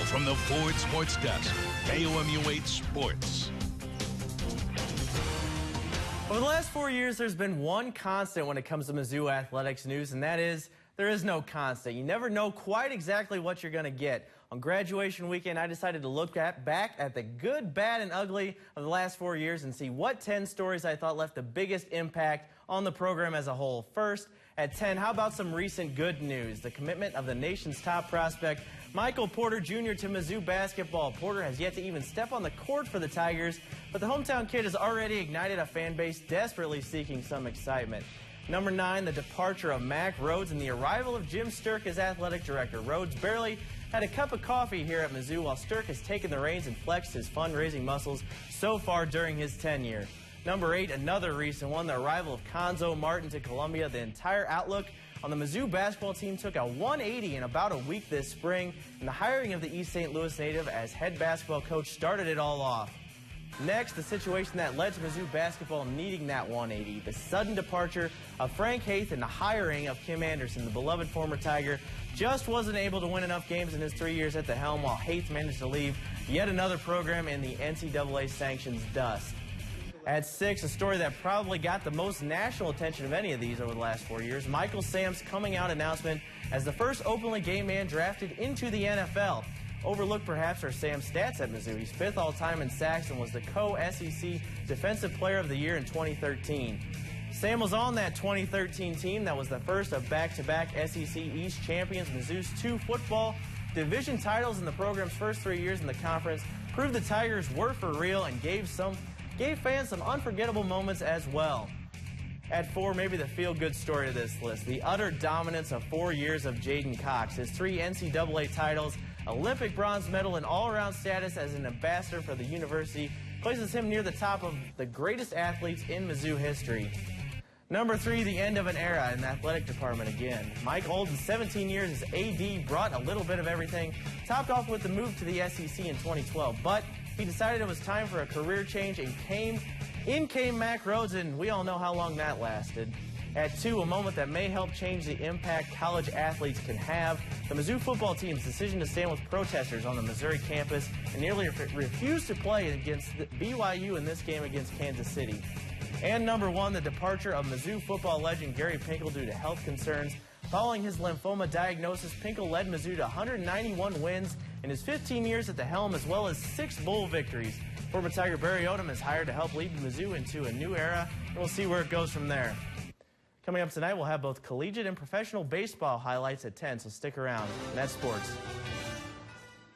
from the Ford Sports Desk, KOMU8 Sports. Over the last 4 years, there's been one constant when it comes to Mizzou athletics news, and that is there is no constant. You never know quite exactly what you're going to get. On graduation weekend, I decided to look back at the good, bad, and ugly of the last 4 years and see what 10 stories I thought left the biggest impact on the program as a whole. First, at 10, how about some recent good news? The commitment of the nation's top prospect, Michael Porter Jr. to Mizzou basketball. Porter has yet to even step on the court for the Tigers, but the hometown kid has already ignited a fan base desperately seeking some excitement. Number 9, the departure of Mack Rhoades and the arrival of Jim Sterk as athletic director. Rhoades barely had a cup of coffee here at Mizzou, while Sterk has taken the reins and flexed his fundraising muscles so far during his tenure. Number 8, another recent one, the arrival of Cuonzo Martin to Columbia. The entire outlook on the Mizzou basketball team took a 180 in about a week this spring, and the hiring of the East St. Louis native as head basketball coach started it all off. Next, the situation that led to Mizzou basketball needing that 180, the sudden departure of Frank Haith and the hiring of Kim Anderson. The beloved former Tiger just wasn't able to win enough games in his 3 years at the helm, while Haith managed to leave yet another program in the NCAA sanctions dust. At 6, a story that probably got the most national attention of any of these over the last 4 years, Michael Sam's coming out announcement as the first openly gay man drafted into the NFL. Overlooked perhaps are Sam's stats at Mizzou. He's 5th all-time in sacks and was the co-SEC Defensive Player of the Year in 2013. Sam was on that 2013 team that was the first of back-to-back SEC East champions. Mizzou's 2 football division titles in the program's first 3 years in the conference proved the Tigers were for real and gave fans some unforgettable moments as well. At 4, maybe the feel-good story of this list, the utter dominance of 4 years of Jaden Cox. His 3 NCAA titles, Olympic bronze medal, and all-around status as an ambassador for the university places him near the top of the greatest athletes in Mizzou history. Number 3, the end of an era in the athletic department again. Mike Olden's 17 years as AD brought a little bit of everything, topped off with the move to the SEC in 2012, but he decided it was time for a career change, and in came Mack Rhoades, and we all know how long that lasted. At 2, a moment that may help change the impact college athletes can have. The Mizzou football team's decision to stand with protesters on the Missouri campus and nearly refuse to play against BYU in this game against Kansas City. And number 1, the departure of Mizzou football legend Gary Pinkel due to health concerns. Following his lymphoma diagnosis, Pinkel led Mizzou to 191 wins in his 15 years at the helm, as well as 6 bowl victories. Former Tiger Barry Odom is hired to help lead Mizzou into a new era, and we'll see where it goes from there. Coming up tonight, we'll have both collegiate and professional baseball highlights at 10, so stick around. And that's sports.